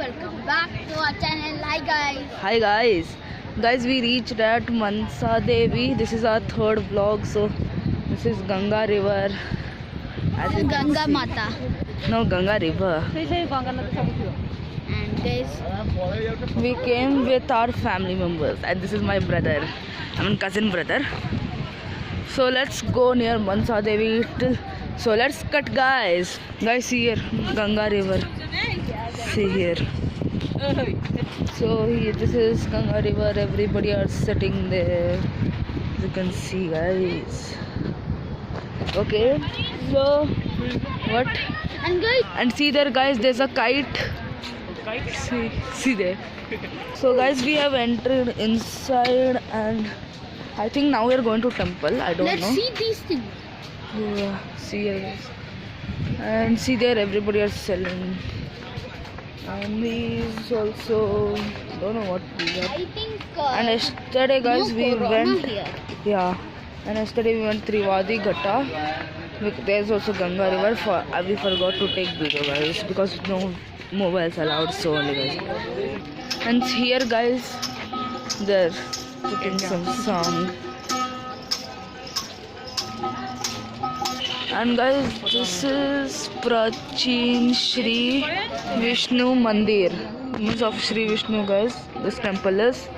welcome back to our channel. Hi guys. Hi guys. Guys, we reached at Mansa Devi. This is our third vlog. So this is Ganga River. As you can Ganga see. Mata. No, Ganga River. And guys, We came with our family members, and this is my brother. I mean cousin brother. So let's go near Mansa Devi. So let's cut, guys. Guys, see here, Ganga River. See here. So here, this is Ganga River. Everybody are sitting there. You can see, guys. Okay. So what? and guys, And see there, guys. There's a kite. See there. So guys, we have entered inside, and I think now we are going to temple. I don't let's know. see these things. Yeah, see here, guys. And see there, everybody are selling. And these also don't know what we got. I think. And yesterday, guys, no we corona went. here. Yeah. And yesterday we went Trivadi Ghatta. There's also Ganga River. We forgot to take video, guys, because no mobiles allowed. So only, guys. And here, guys, they're putting some song. And guys, this is Prachin Shri Vishnu Mandir. Means of Shri Vishnu, guys. This temple is.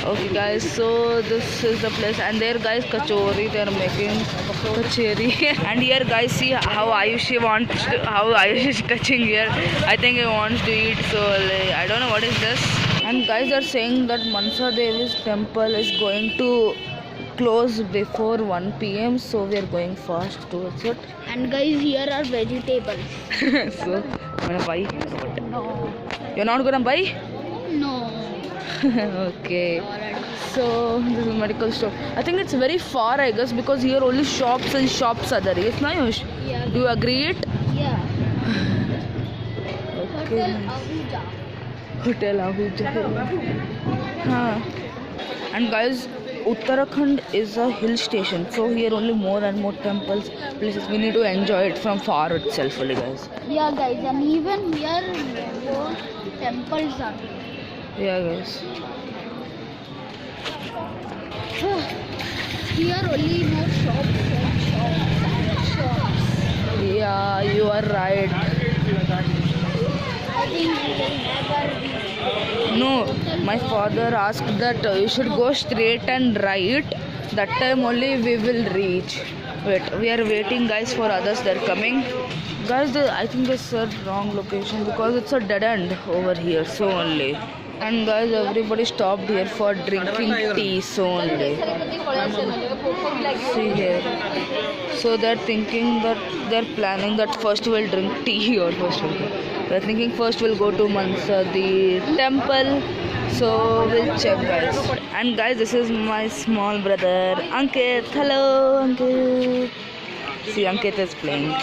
Okay, guys. So this is the place, and there, guys, kachori. They are making kachori. And here, guys, see how Ayush is catching here. I think he wants to eat. So I don't know what is this. And guys, they are saying that Mansa Devi's temple is going to close before 1 p.m. So we are going fast towards it. And guys, here are vegetables. So I'm gonna buy. No. You're not gonna buy? No. Okay. So this is medical store. I think it's very far, I guess, because here only shops and shops are there. Yes, Nayush? Yeah. Do you agree it? Yeah. Okay. Hotel Ahuja. Hotel Ahuja. Huh. And guys, Uttarakhand is a hill station, so here only more and more temples, places. We need to enjoy it from far itself, only, guys. Yeah, guys, and even here, more temples are. Yeah, guys. Here only more shops and shops and shops. Yeah, you are right. I think we will never reach. No, my father asked that you should go straight and right. That time only we will reach. Wait, we are waiting, guys, for others. They're coming. Guys, I think they said wrong location because it's a dead end over here. So only. And guys, everybody stopped here for drinking tea. So only. See here. So they're thinking that they're planning that first we'll drink tea or first we'll go. We're thinking first we'll go to Mansa, the temple. So we'll check, guys. And guys, this is my small brother, Ankit. Hello, Ankit. See, Ankit is playing.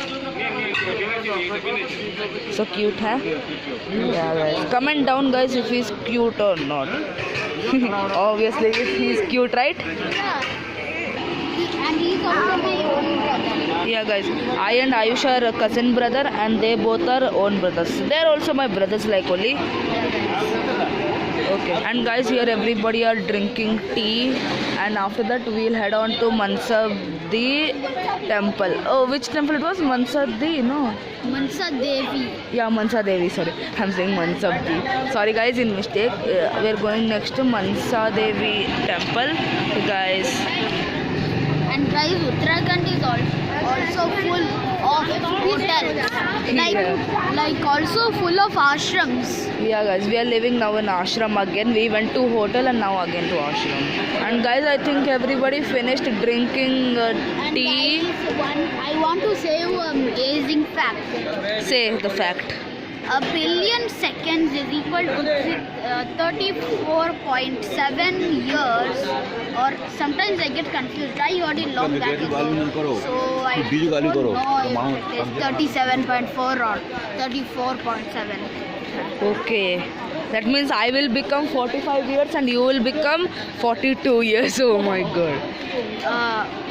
So cute, huh? Yeah, guys. Comment down, guys, if he's cute or not. Obviously, he's cute, right? Yeah. And he's also my own brother. Yeah, guys. I and Ayush are a cousin brother, and they both are own brothers. They're also my brothers, like only. Okay. And guys, here everybody are drinking tea, and after that we'll head on to Mansa the temple. Oh, which temple it was? Mansa the, no? Mansa Devi. Yeah, Mansa Devi. Sorry, I'm saying Mansa the. Sorry, guys, in mistake. We're going next to Mansa Devi temple, guys. And guys, Uttarakhand is also full of hotels. Like also full of ashrams. Yeah, guys, we are living now in ashram again. We went to hotel and now again to ashram. And guys, I think everybody finished drinking And tea. guys, I want to say an amazing fact. Say the fact. A billion seconds is equal to 34.7 years, or sometimes I get confused. I heard it long back ago, so I don't know if it is 37.4 or 34.7. Okay. That means I will become 45 years and you will become 42 years. Oh my god.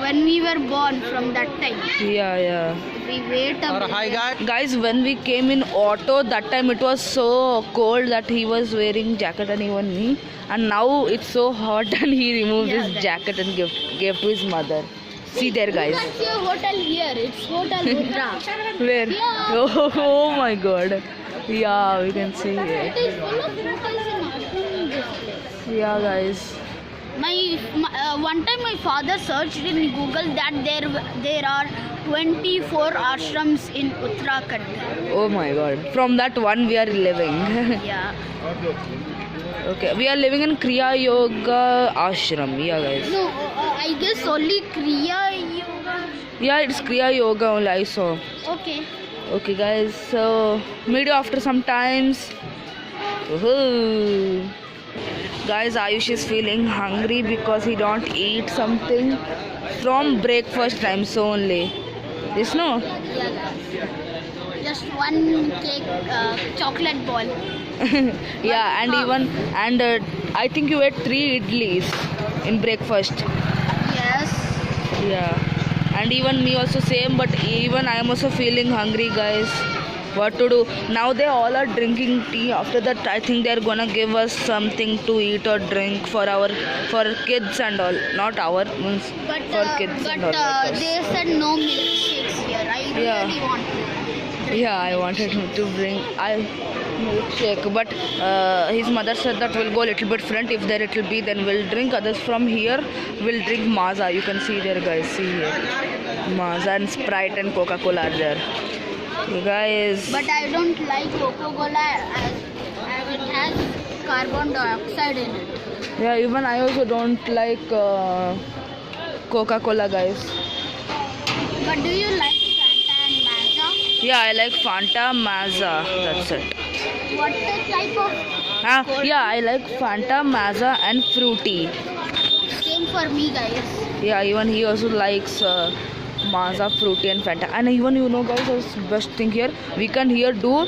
When we were born from that time. Yeah. We wait a minute. Guys, when we came in auto, that time it was so cold that he was wearing jacket and even me. And now it's so hot and he removed Yeah, his guys. jacket and gave to his mother. See there, guys. You can see a hotel here. It's Hotel Mudra. Where? Yeah. Oh my god. Yeah, we can see It it. is full of hotels in this place. Yeah, guys. One time my father searched in Google that there are 24 ashrams in Uttarakhand. Oh my god. From that one we are living. Yeah. Okay, we are living in Kriya Yoga Ashram. Yeah, guys. No, I guess only Kriya Yoga. Yeah, it's Kriya Yoga only I saw. Okay. Okay, guys. So, meet you after some times. Woohoo. Guys, Ayush is feeling hungry because he don't eat something from breakfast times only. Yes, no? Yeah, guys. Just one cake, chocolate ball. Yeah, and I think you ate 3 idlis in breakfast. Yes. Yeah, and even me also same, but even I am also feeling hungry, guys. What to do now? They all are drinking tea. After that, I think they are gonna give us something to eat or drink for kids and all. Not our means But, for kids and all. like us. they said no milkshakes here. I Yeah. really want to. Yeah, I wanted him to bring milkshake, but his mother said that we'll go a little bit front. If there it will be, then we'll drink. Others from here will drink Maaza. You can see there, guys. See here, Maaza and Sprite and Coca-Cola are there. You guys. But I don't like Coca-Cola as it has carbon dioxide in it. Yeah, even I also don't like Coca-Cola, guys. But do you like Fanta and Maaza? Yeah, I like Fanta, Maaza. That's it. What the type of Yeah, I like Fanta, Maaza, and Fruity. same for me, guys? Yeah, even he also likes Maaza, Fruity, and Fanta. And even guys, what's the best thing here? We can here do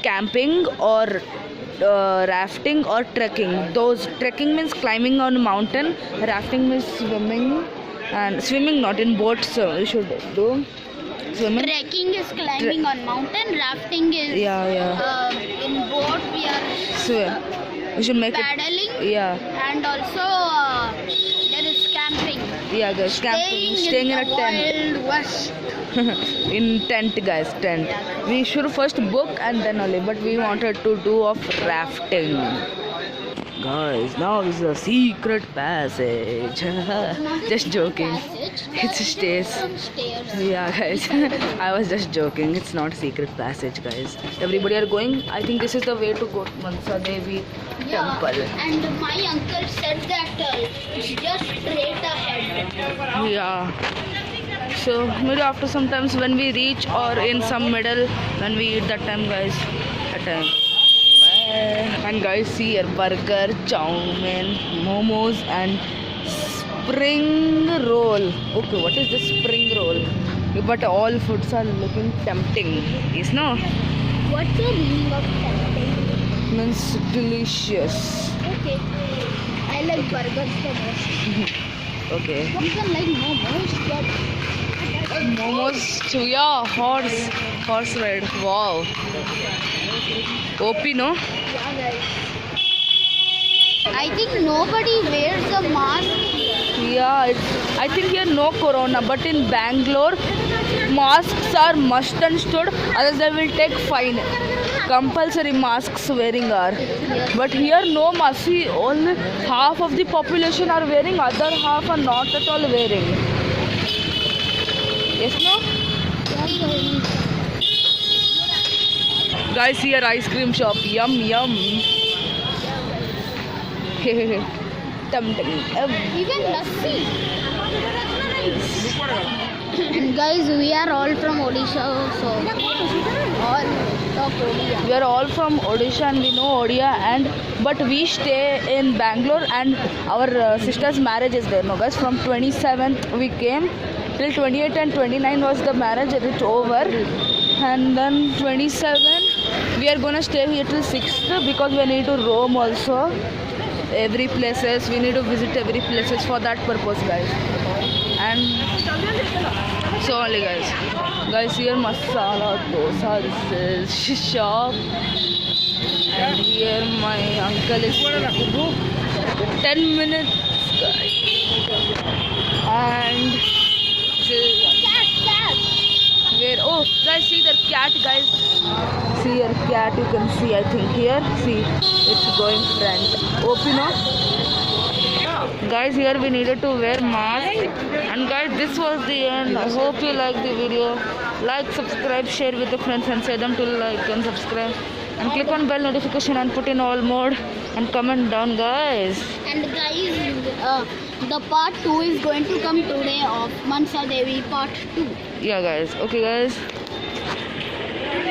camping or rafting or trekking. Those trekking means climbing on a mountain. Rafting means swimming, and swimming not in boats. So we should do swimming. Trekking is climbing on mountain. Rafting is Yeah. in boat. We are Swim. We should make paddling, it. Yeah. and also there is camping. Yeah, guys. Camping. Staying in a the tent. Wild West. In tent, guys. Tent. We should first book and then only. But we wanted to do of rafting. Guys, now is a secret passage. Just joking. It's stairs. Some stairs. Yeah, guys. I was just joking. It's not a secret passage, guys. Everybody are going. I think this is the way to go to Mansa Devi temple. And my uncle said that it's just straight ahead. Yeah. So maybe after sometimes when we reach or in some middle when we eat that time, guys. That time. And guys, see here burger, chow mein, momos, and spring roll. Okay, what is this spring roll? But all foods are looking tempting. Yes, no? What's the meaning of tempting? Means delicious. Okay. I like burgers the most. Okay. Some can like momos, but Momos too. Yeah, horse ride. Wow. OP, no? yeah, guys. I think nobody wears a mask here. Yeah, I think here no corona, but in Bangalore, masks are must and stood, otherwise they will take fine. Compulsory masks wearing are. But here no mask. See, only half of the population are wearing, other half are not at all wearing. Yes, no? Guys, here ice cream shop. Yum, yum. Tum, tum. Even lassi. And guys, we are all from Odisha, so all talk Odia. We are all from Odisha and we know Odia, but we stay in Bangalore and our sister's marriage is there. No, guys, from 27th we came till 28 and 29 was the marriage. It's over, and then 27 we are gonna stay here till 6th because we need to roam also. Every places we need to visit every places for that purpose, guys. And So only guys here masala dosa, this is shop, and here my uncle is 10 minutes guys. And this is Cat. where, oh guys, see the cat guys, see your cat, you can see, I think here, see it's going front, open up. Guys, here we needed to wear mask. And guys, this was the end. I hope you like the video. Like, subscribe, share with your friends, and say them to like and subscribe, and click on bell notification and put in all mode, and comment down guys. And guys, the part 2 is going to come today of Mansa Devi part 2. Yeah guys, okay guys.